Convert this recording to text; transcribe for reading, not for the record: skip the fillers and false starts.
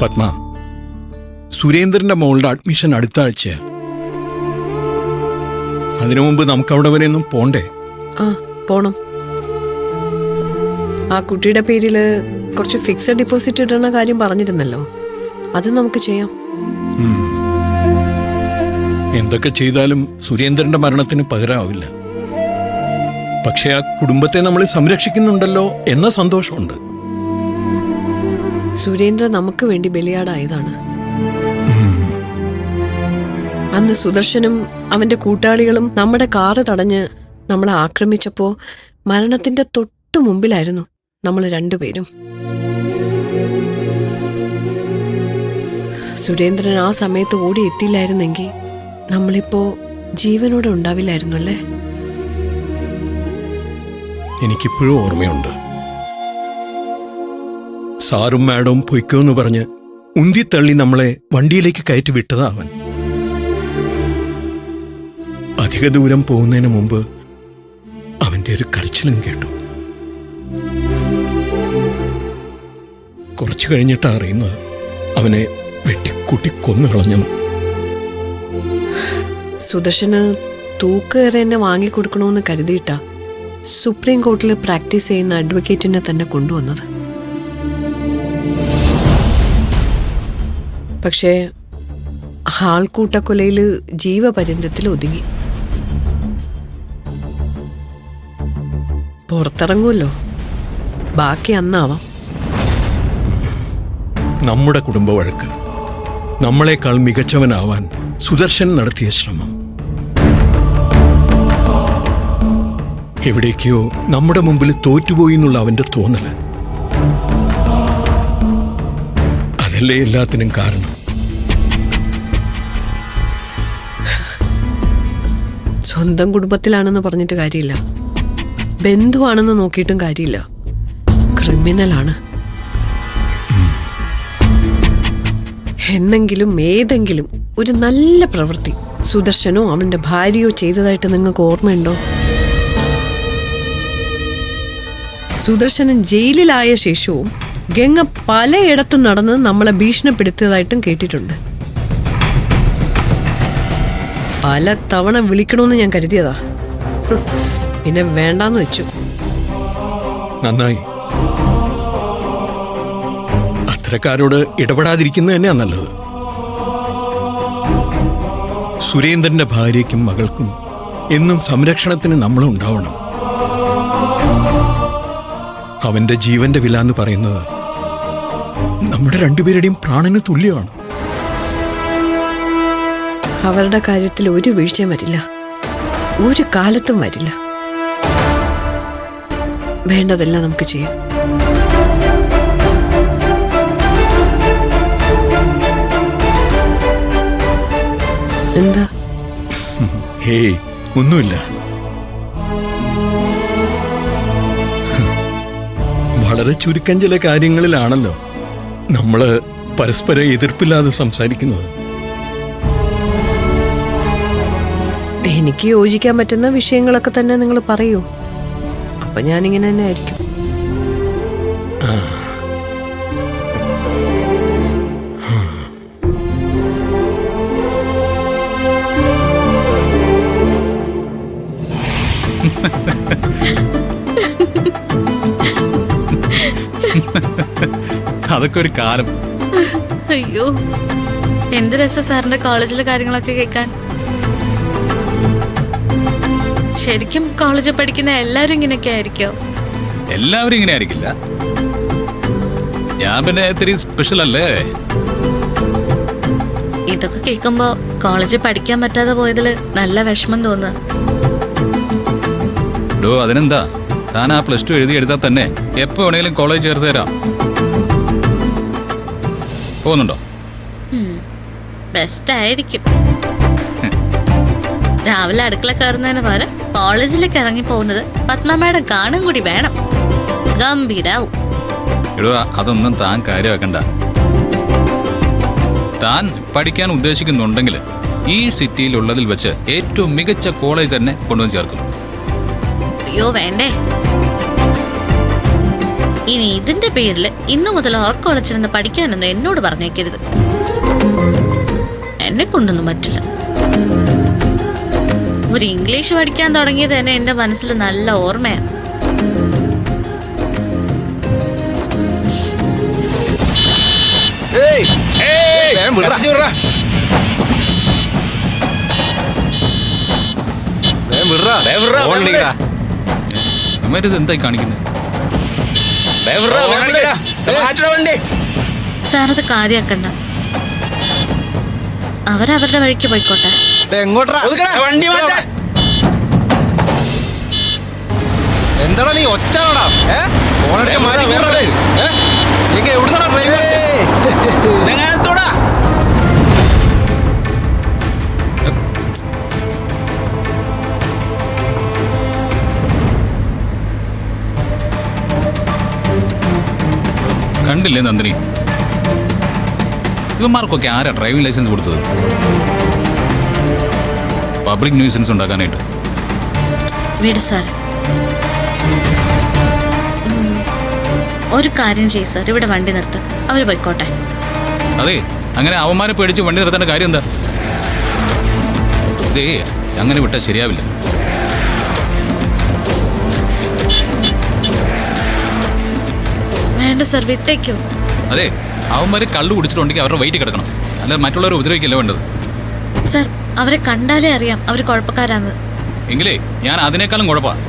പത്മ, സുരേന്ദ്രന്റെ മോളുടെ അഡ്മിഷൻ അടുത്ത ആഴ്ചയാ. അതിനു മുമ്പ് നമുക്ക് അവിടെ വരെ ഒന്നും പോണ്ടേ? ആ, പോണം. ആ കുട്ടിയുടെ പേരില് കുറച്ച് ഫിക്സഡ് ഡിപ്പോസിറ്റ് ഇടുന്ന കാര്യം പറഞ്ഞിരുന്നല്ലോ, അത് നമുക്ക് ചെയ്യാം. എന്തൊക്കെ ചെയ്താലും സുരേന്ദ്രന്റെ മരണത്തിന് പകരമാവില്ല. പക്ഷെ ആ കുടുംബത്തെ നമ്മൾ സംരക്ഷിക്കുന്നുണ്ടല്ലോ എന്ന സന്തോഷമുണ്ട്. സുരേന്ദ്ര നമുക്ക് വേണ്ടി ബലിയാടായതാണ്. അന്ന് സുദർശനും അവന്റെ കൂട്ടാളികളും നമ്മുടെ കാറ് തടഞ്ഞ് നമ്മളെ ആക്രമിച്ചപ്പോ മരണത്തിന്റെ തൊട്ടു മുമ്പിലായിരുന്നു നമ്മൾ രണ്ടുപേരും. സുരേന്ദ്രൻ ആ സമയത്ത് ഓടി എത്തിയില്ലായിരുന്നെങ്കിൽ നമ്മളിപ്പോ ജീവനോടെ ഉണ്ടാവില്ലായിരുന്നു അല്ലേ? എനിക്കിപ്പോഴും ഓർമ്മയുണ്ട്. സാറും മാഡവും പൊയ്ക്കോന്ന് പറഞ്ഞ് ഉന്തിത്തള്ളി നമ്മളെ വണ്ടിയിലേക്ക് കയറ്റി വിട്ടതാ അവൻ. അധിക ദൂരം പോകുന്നതിന് മുമ്പ് അവന്റെ ഒരു കരച്ചിലും കേട്ടു. കുറച്ചു കഴിഞ്ഞിട്ടാ അറിയുന്നത് അവനെ വെട്ടിക്കൂട്ടി കൊന്നുകളഞ്ഞു. സുദർശന് തൂക്കേറെ എന്നെ വാങ്ങിക്കൊടുക്കണമെന്ന് കരുതിയിട്ടാ സുപ്രീം കോർട്ടിൽ പ്രാക്ടീസ് ചെയ്യുന്ന അഡ്വക്കേറ്റിനെ തന്നെ കൊണ്ടുവന്നത്. പക്ഷേ ആൾക്കൂട്ടക്കൊലയില് ജീവപര്യന്തത്തിൽ ഒതുങ്ങി. പുറത്തിറങ്ങുമല്ലോ, ബാക്കി അന്നാവാം. നമ്മുടെ കുടുംബ വഴക്ക്, നമ്മളെക്കാൾ മികച്ചവനാവാൻ സുദർശൻ നടത്തിയ ശ്രമം, എവിടേക്കോ നമ്മുടെ മുമ്പിൽ തോറ്റുപോയി എന്നുള്ള അവന്റെ തോന്നല്, അതല്ലേ എല്ലാത്തിനും കാരണം. സ്വന്തം കുടുംബത്തിലാണെന്ന് പറഞ്ഞിട്ട് കാര്യമില്ല, ബന്ധുവാണെന്ന് നോക്കിയിട്ടും കാര്യമില്ല, ക്രിമിനലാണ്. എന്നെങ്കിലും ഏതെങ്കിലും ഒരു നല്ല പ്രവൃത്തി സുദർശനോ അവന്റെ ഭാര്യയോ ചെയ്തതായിട്ട് നിങ്ങൾക്ക് ഓർമ്മയുണ്ടോ? സുദർശനൻ ജയിലിലായ ശേഷവും ഗംഗ പലയിടത്തും നടന്ന് നമ്മളെ ഭീഷണിപ്പെടുത്തിയതായിട്ടും കേട്ടിട്ടുണ്ട്. പല തവണ വിളിക്കണമെന്ന് ഞാൻ കരുതിയതാ, പിന്നെ വേണ്ടാന്ന് വെച്ചു. നന്നായി. അത്തരക്കാരോട് ഇടപെടാതിരിക്കുന്നത് തന്നെയാ നല്ലത്. സുരേന്ദ്രന്റെ ഭാര്യയ്ക്കും മകൾക്കും എന്നും സംരക്ഷണത്തിന് നമ്മളുണ്ടാവണം. അവന്റെ ജീവന്റെ വില എന്ന് പറയുന്നത് നമ്മുടെ രണ്ടുപേരുടെയും പ്രാണന് തുല്യമാണ്. അവരുടെ കാര്യത്തിൽ ഒരു വീഴ്ചയും വരില്ല, ഒരു കാലത്തും വരില്ല. വേണ്ടതെല്ലാം നമുക്ക് ചെയ്യാം. എന്താ? ഹേയ്, ഒന്നുമില്ല. വളരെ ചുരുക്കം ചില കാര്യങ്ങളിലാണല്ലോ നമ്മള് പരസ്പരം എതിർപ്പില്ലാതെ സംസാരിക്കുന്നത്. എനിക്ക് യോജിക്കാൻ പറ്റുന്ന വിഷയങ്ങളൊക്കെ തന്നെ നിങ്ങൾ പറയൂ, അപ്പൊ ഞാനിങ്ങനെ തന്നെ ആയിരിക്കും. അതൊക്കെ ഒരു കാലം. അയ്യോ, എന്ത് രസം സാറിന്റെ കോളേജിലെ കാര്യങ്ങളൊക്കെ കേൾക്കാൻ. ശരിക്കും കോളേജിൽ പഠിക്കുന്ന എല്ലാരും ഇങ്ങനെയൊക്കെ ആയിരിക്കോ? എല്ലാവരും ഇങ്ങനെ ആയിരിക്കില്ല. ഞാൻ പിന്നെ ഇത്തിരി സ്പെഷ്യൽ അല്ലേ. ഇതൊക്കെ കേൾക്കുമ്പോ കോളേജിൽ പഠിക്കാൻ പറ്റാതെ പോയതില് നല്ല വിഷമം തോന്നുക. ഡോ, അതിനെന്താ, താൻ ആ +2 എഴുതി എടുത്താൽ തന്നെ എപ്പോ വേണേലും കോളേജ് ചേർത്ത് തരാം. പോകുന്നുണ്ടോ? ബെസ്റ്റ് ആയിരിക്കും. രാവിലെ അടുക്കള കയറുന്നതിന് പകരം കോളേജിലേക്ക് ഇറങ്ങി പോകുന്നത് പത്മ മാഡം കാണാൻ കൂടി വേണം. ഗംഭീരാവും. എടോ, അതൊന്നും താൻ കാര്യമാക്കണ്ട. താൻ പഠിക്കാൻ ഉദ്ദേശിക്കുന്നുണ്ടെങ്കിൽ ഈ സിറ്റിയിലുള്ളതിൽ വെച്ച് ഏറ്റവും മികച്ച കോളേജ് തന്നെ കൊണ്ടുവന്ന് ചേർക്കും. അയ്യോ വേണ്ടേ, ഇനി ഇതിന്റെ പേരിൽ ഇന്നു മുതൽ ഉറക്കൊളച്ചിരുന്ന് പഠിക്കാനൊന്നും എന്നോട് പറഞ്ഞേക്കരുത്. എന്നെ കൊണ്ടൊന്നും പറ്റില്ല. ഒരു ഇംഗ്ലീഷ് പഠിക്കാൻ തുടങ്ങിയത് തന്നെ എന്റെ മനസ്സിൽ നല്ല ഓർമ്മയാണ്. ഇവരിത് എന്തായി കാണിക്കുന്നത്? സാർ അത് കാര്യാക്കണ്ട. അവരവരുടെ വഴിക്ക് പോയിക്കോട്ടെ. എന്താടാ നീ ഒച്ചാണോടാ? എവിടുന്നാ ഡ്രൈവർ? കണ്ടില്ലേ നന്ദിനി, ഇവന്മാർക്കൊക്കെ ആരാ ഡ്രൈവിംഗ് ലൈസൻസ് കൊടുത്തത്? പബ്ലിക് ന്യൂസൻസ് ഉണ്ടാക്കാനായിട്ട്. വിട് സാർ. ഒരു കാര്യം ചെയ്യ് സാർ, ഇവിടെ വണ്ടി നിർത്ത്. അവര് പോയിക്കോട്ടെ. അതെ, അങ്ങനെ അവന്മാരെ പേടിച്ച് വണ്ടി നിർത്തേണ്ട കാര്യം എന്താ? ഇതേ അങ്ങനെ വിട്ടാൽ ശരിയാവില്ല. വേണ്ട സാർ, വിട്ടേക്കോ. അതെ, അവന്മാര് കള്ളു കുടിച്ചിട്ടുണ്ടെങ്കിൽ അവരുടെ വെയിറ്റ് കിടക്കണം, അല്ലാതെ മറ്റുള്ളവരെ ഉപദ്രവിക്കല്ലേ വേണ്ടത്. സാർ, അവരെ കണ്ടാലേ അറിയാം അവര് കുഴപ്പക്കാരാന്ന്. എങ്കിലേ ഞാൻ അതിനേക്കാളും കുഴപ്പമാണ്.